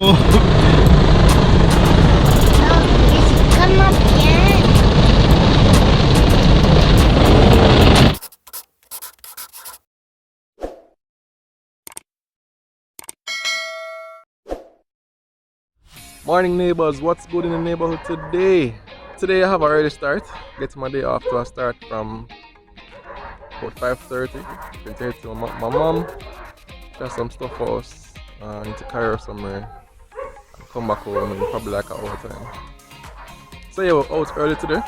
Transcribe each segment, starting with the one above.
Come up here. Morning neighbors, what's good in the neighborhood today? Today I have an early start. Get my day off to a start from about 5:30. Been here to my mom. Got some stuff for us. I need to carry her somewhere. And come back home in probably like an hour time. So yeah, we're out early today.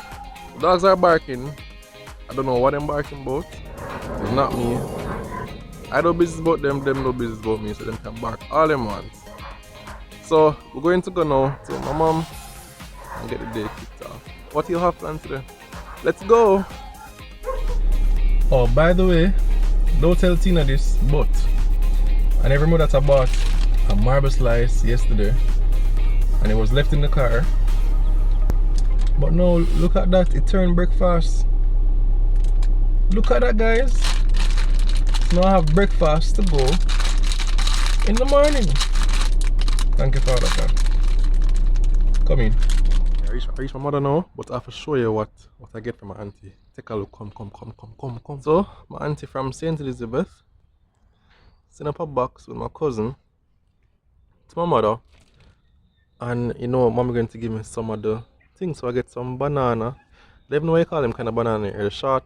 The dogs are barking. I don't know what I'm barking about. It's not me. I know business about them know business about me, so them can bark all them want. So we're going to go now to my mom and get the day kicked off. What do you have planned today? Let's go! Oh, by the way, don't tell Tina this, but I never knew that I bought a marble slice yesterday and it was left in the car. But now look at that, it turned breakfast. Look at that, guys. So now I have breakfast to go in the morning. Thank you, Father God. Come in. I reached my mother now, but I have to show you what I get from my auntie. Take a look. Come. So, my auntie from St. Elizabeth sent up a box with my cousin to my mother. And you know, mommy going to give me some of the things. So I get some banana. They don't know what you call them kind of banana here. Short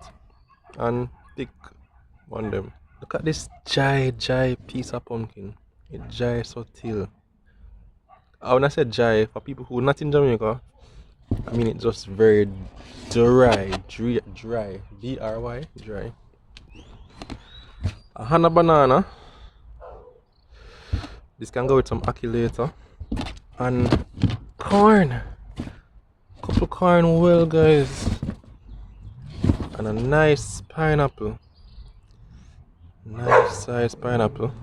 and thick one of them. Look at this jai piece of pumpkin. It jai subtle. When I said dry, for people who are not in Jamaica, I mean it's just very dry, D-R-Y, dry. A hand of banana. This can go with some ackee later. And corn. Couple corn well, guys. And a nice pineapple. Nice size pineapple.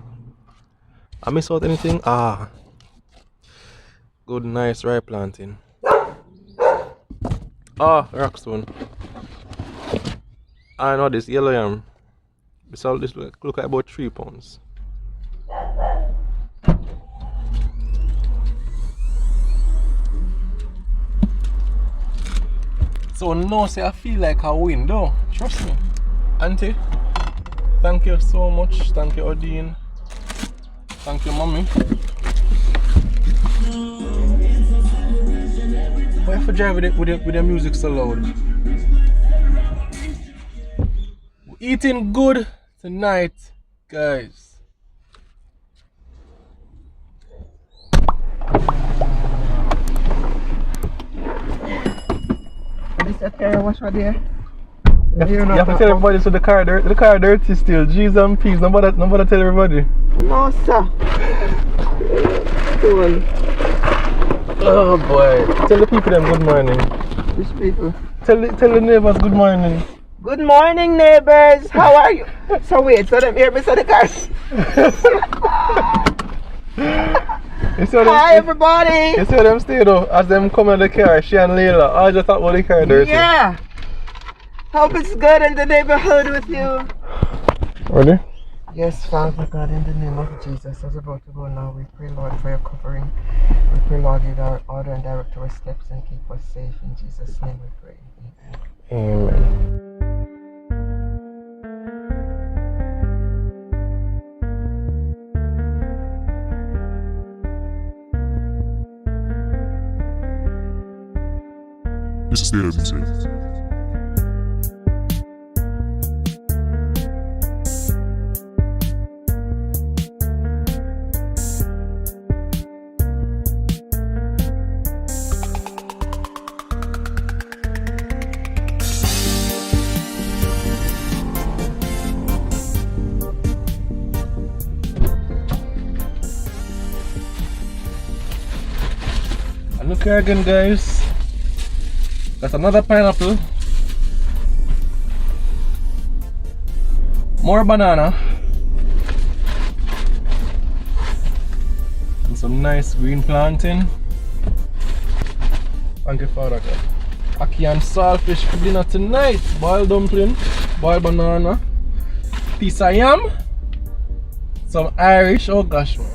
I miss out anything? Good, nice rye planting. Rockstone. I know this yellow yam. This look like about 3 pounds. So now say I feel like I win though. Trust me. Auntie, thank you so much. Thank you, Odine. Thank you, mommy. Why if I drive with the music so loud? We're eating good tonight, guys. This a car wash right there. You have to tell everybody so the car dirty still. G's and P's. Nobody tell everybody. No, sir. Cool. Oh boy. Tell the people them good morning. Which people? Tell the neighbors good morning. Good morning, neighbors. How are you? So wait, so them hear me say the cars. Hi, everybody. You see them stay though, as them come in the car, she and Layla. I just thought about the car dirty. Yeah. Hope it's good in the neighborhood with you. Ready? Yes, Father God, in the name of Jesus, as we're about to go now, we pray, Lord, for your covering. We pray, Lord, you order and direct our steps and keep us safe. In Jesus' name we pray. Amen. Amen. This is the MC. And look here again, guys. Got another pineapple. More banana. And some nice green planting. Thank you, Father God. Ackee and saltfish for dinner tonight. Boiled dumpling, boiled banana, piece of yam, some Irish, oh gosh man.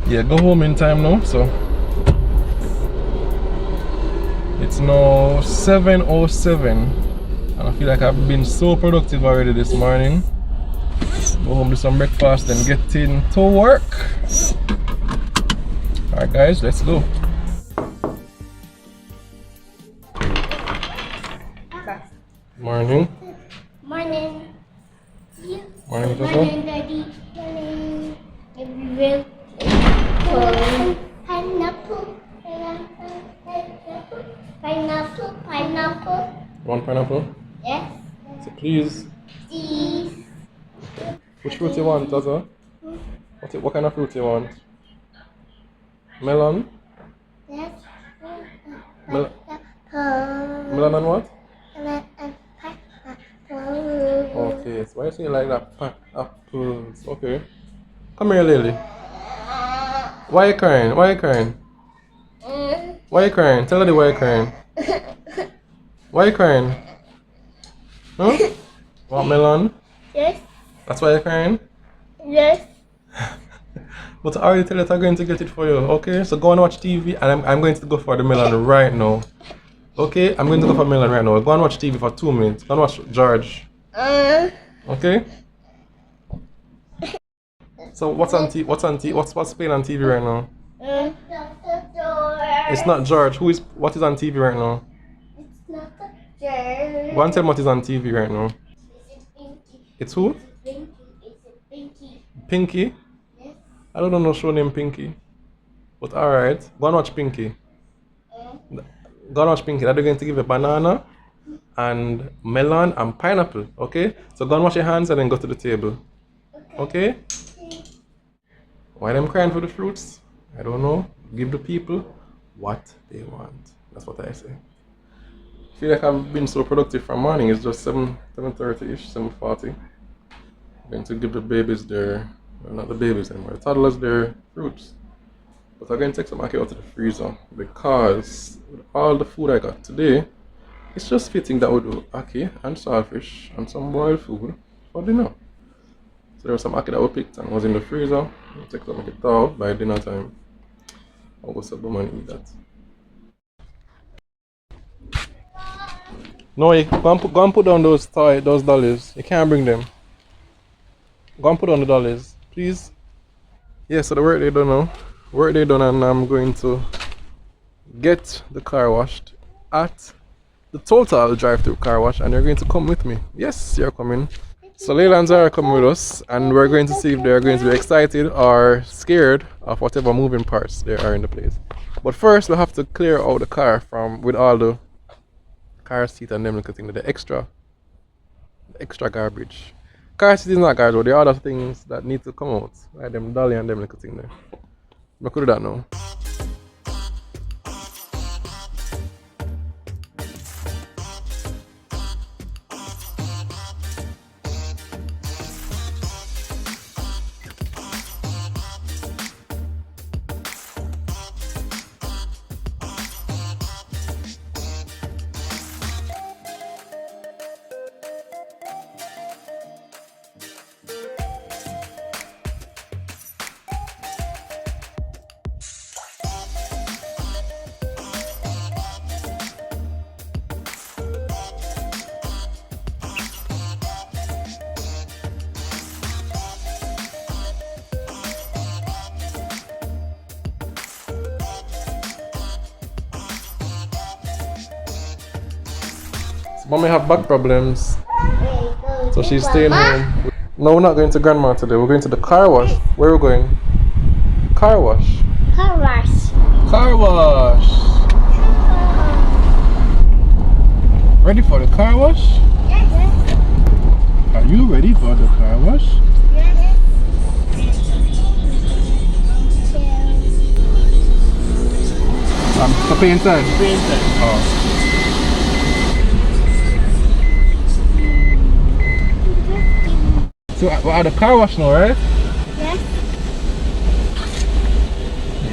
Yeah, go home in time now. So it's now 7:07, and I feel like I've been so productive already this morning. Go home, do some breakfast, then get into work. Alright guys, let's go. Morning. Morning. Morning, Jojo. Morning, Daddy. Morning. Everywhere. Pineapple. Pineapple. Pineapple. Want pineapple? Yes. So please. Cheese. Which fruit you want, Jojo? What kind of fruit you want? Melon? Yes. Melon and what? Okay, so why you say you like that? Apples. Okay. Come here, Lily. Why you crying? Why you crying? Why you crying? Tell her why you crying. Why you crying? Huh? Want melon? Yes. That's why you're crying? Yes. But I already tell you that I'm going to get it for you, okay? So go and watch TV, and I'm going to go for the melon right now. Okay? I'm going to go for melon right now. Go and watch TV for 2 minutes. Go and watch George. Okay? So what's on TV? What's playing on TV right now? It's not George. What is on TV right now? It's not a George. Go and tell me what is on TV right now. It's Pinky. It's who? Pinky. It's Pinky. Pinky? Yes. I don't know no show named Pinky. But alright. Go and watch Pinky. Go and watch Pinky. They're going to give you banana and melon and pineapple. Okay? So go and wash your hands and then go to the table. Okay? Why them crying for the fruits? I don't know. Give the people what they want. That's what I say. I feel like I've been so productive from morning. It's just 7:30ish, 7:40. I'm going to give the babies their, well, not the babies anymore, the toddlers their fruits. But I'm going to take some ackee out of the freezer because with all the food I got today, it's just fitting that we do ackee and saltfish and some boiled food for dinner. So there was some ackee that we picked and was in the freezer. We'll take some ackee out by dinner time. I'll go sub and eat that. No, you go and put down those dollies. You can't bring them. Go and put down the dollies, please. Yeah, so the work they done now. Work they done, and I'm going to get the car washed at the Total drive-through car wash, and you're going to come with me. Yes, you're coming. So Layla and Zara are coming with us, and we're going to see if they're going to be excited or scared of whatever moving parts there are in the place. But first, we'll have to clear out the car with all the car seat and them little things, the extra garbage. Car seat is not garbage, but there are other things that need to come out, like them dolly and them little thing there. I could do that now. Mommy have back problems, so she's staying home. No, we're not going to grandma today. We're going to the car wash. Where are we going? Car wash. Car wash. Car wash. Ready for the car wash? Yes. Are you ready for the car wash? Yes. To pay inside. Oh. So we're at the car wash now, right? Yes.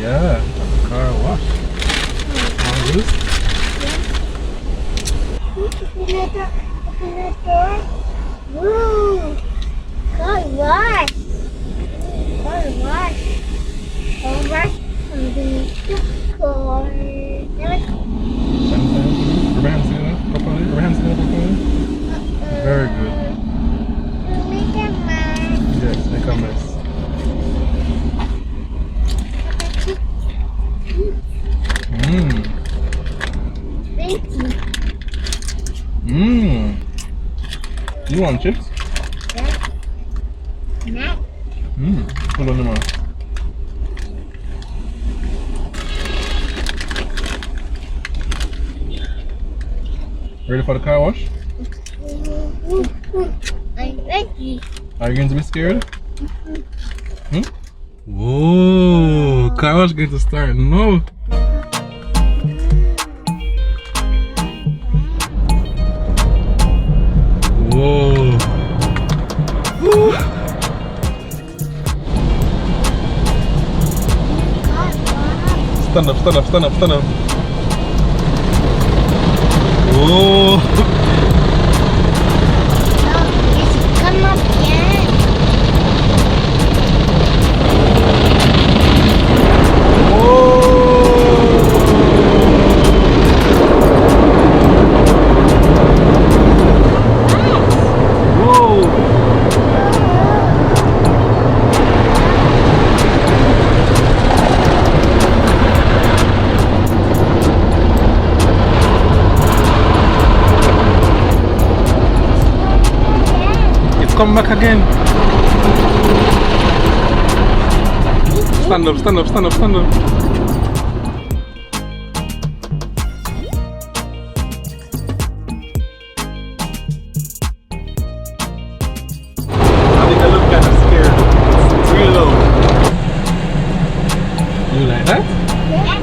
Yeah, the car wash. All this? Open the door. Woo! Car wash. Car wash. Car a mess. Mmm. Thank you. Mmm. You want chips? Yeah. Mac. Mmm. Hold on a minute. Ready for the car wash? I'm ready. Are you going to be scared? Hmm? Whoa, car wash going to start now. Whoa. Woo. Stand up, stand up, stand up, stand up. Whoa. Come up here. Come back again. Stand up, stand up, stand up, stand up. I think I look kind of scared. It's real low. You like that? Yes.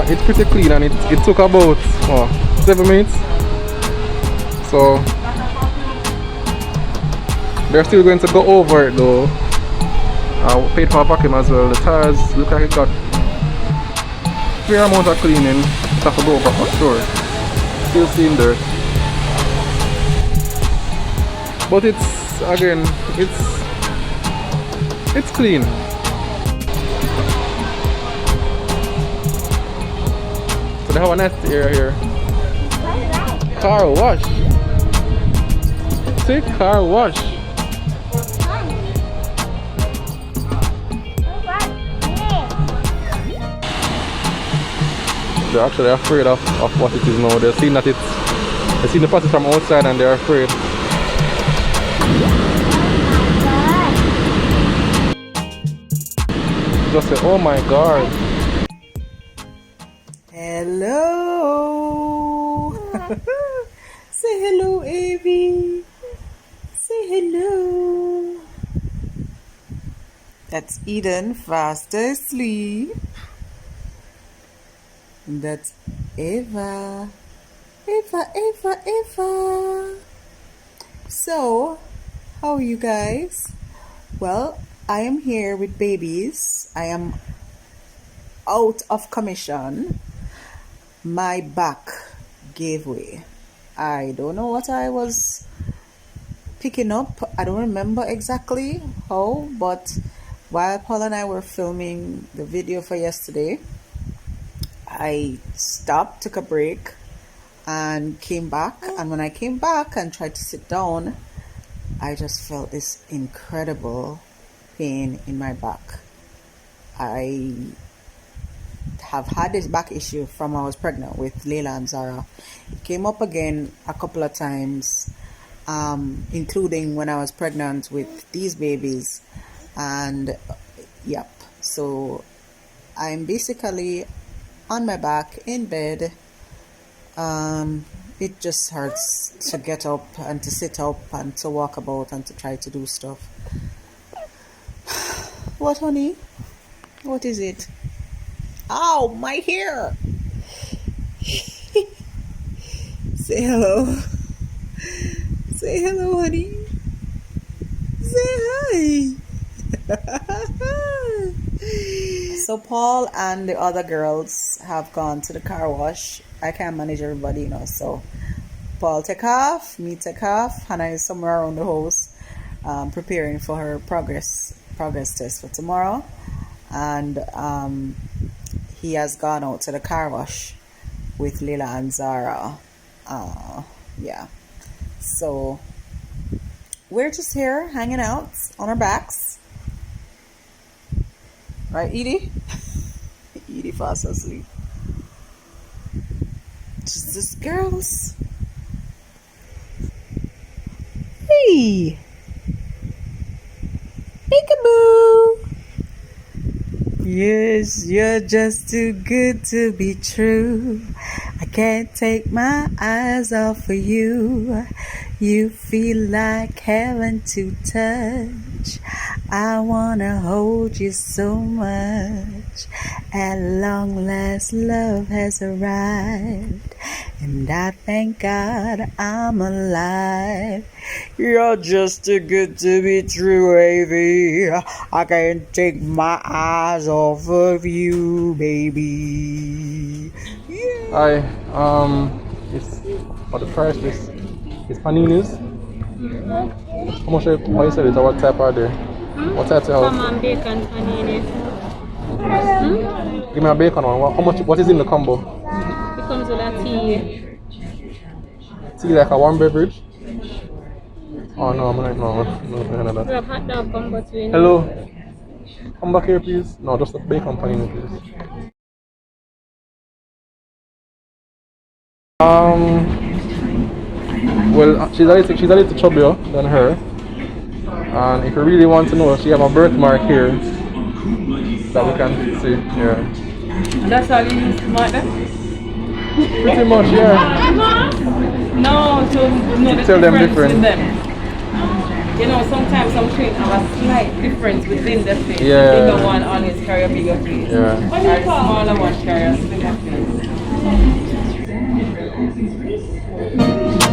It's pretty clean and it took about 7 minutes. So they're still going to go over it though. I paid for a vacuum as well. The tires look like it got fair amount of cleaning. It have to go over for sure. Still seeing dirt. But it's again it's clean. So they have a nice area here. Car wash. Say car wash. They're actually afraid of what it is now. They've seen that they've seen the process from outside and they're afraid. Just say, oh my god. Hello. Say hello, Evie. Say hello. That's Eden fast asleep. And that's Eva. Eva. So, how are you guys? Well, I am here with babies. I am out of commission. My back gave way. I don't know what I was picking up. I don't remember exactly how, but while Paul and I were filming the video for yesterday, I stopped, took a break, and came back. And when I came back and tried to sit down, I just felt this incredible pain in my back. I have had this back issue from when I was pregnant with Layla and Zara. It came up again a couple of times, including when I was pregnant with these babies. And yep, so I'm basically on my back in bed. It just hurts to get up and to sit up and to walk about and to try to do stuff. What, honey? What is it? Ow, my hair! Say hello. Say hello, honey. Say hi. So Paul and the other girls have gone to the car wash. I can't manage everybody, you know. So Paul take off, me take off. Hannah is somewhere around the house, preparing for her progress test for tomorrow, and he has gone out to the car wash with Lila and Zara. Yeah. So we're just here hanging out on our backs. Right, Edie? Edie fast asleep. Just this girls. Hey! Peekaboo! Yes, you're just too good to be true. I can't take my eyes off of you. You feel like heaven to touch. I wanna hold you so much. At long last, love has arrived, and I thank God I'm alive. You're just too good to be true, baby. I can't take my eyes off of you, baby. Hi, it's what the price is. It's paninis. How much? What you said it? What type are there? What type you have? Ham and bacon panini. Give me a bacon one. How much? What is in the combo? It comes with a tea. Tea like a warm beverage? Oh no, I'm not. No, no, We have hot dog combo too. Hello. Come back here, please. No, just a bacon panini, please. Well, she's a little chubbier than her, and if you really want to know, she have a birthmark here that we can see. Yeah. That's all you use to mark them? Pretty much, yeah. No, to know the Tell them difference different. with them. You know, sometimes some trains have a slight difference within the face. Yeah. The bigger one always carry a bigger face. Yeah. Or the smaller one carry a slimmer face.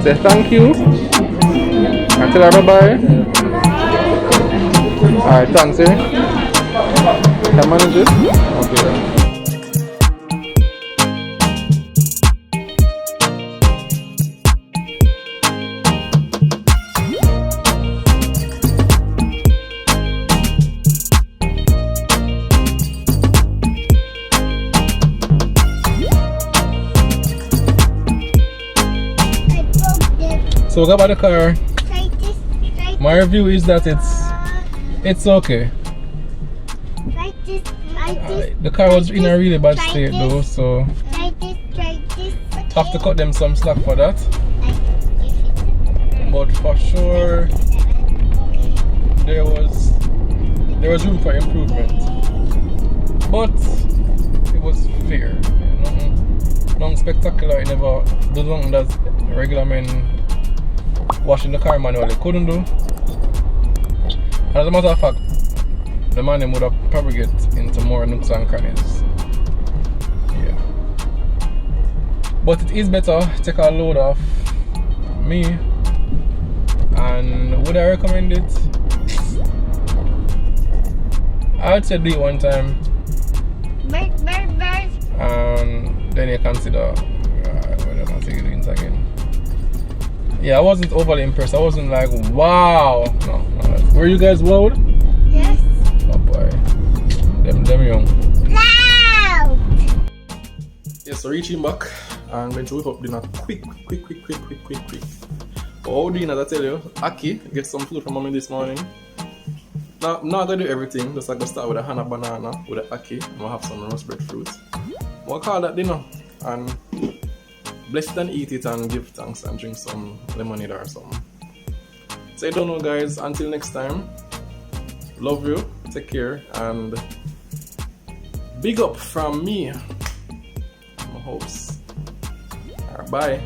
Say thank you. And tell her bye-bye. Alright, thanks, eh? Can I manage it? Okay. So we got by the car. My review is that it's okay. The car was in a really bad state though, so have to cut them some slack for that. But for sure there was room for improvement. But it was fair. Nothing spectacular. It never do something that regular men washing the car manually couldn't do. As a matter of fact, the man would have probably get into more nooks and crannies. Yeah. But it is better take a load off me. And would I recommend it? I'd say do it one time. And then you consider whether or not you do it again. Yeah, I wasn't overly impressed. I wasn't like, wow. No. Were you guys wowed? Yes. Oh boy. Them young. Loud. Yeah, so reaching back. I'm going to whip up dinner quick. But how doing as I tell you, Aki, get some food from mommy this morning. Now, I'm not going to do everything. Just like to start with a Hannah banana, with a Aki, and we'll have some roast breadfruit. We'll call that dinner. And bless it and eat it and give thanks and drink some lemonade or something. So I don't know guys, until next time, love you, take care, and big up from me, my hopes. Bye.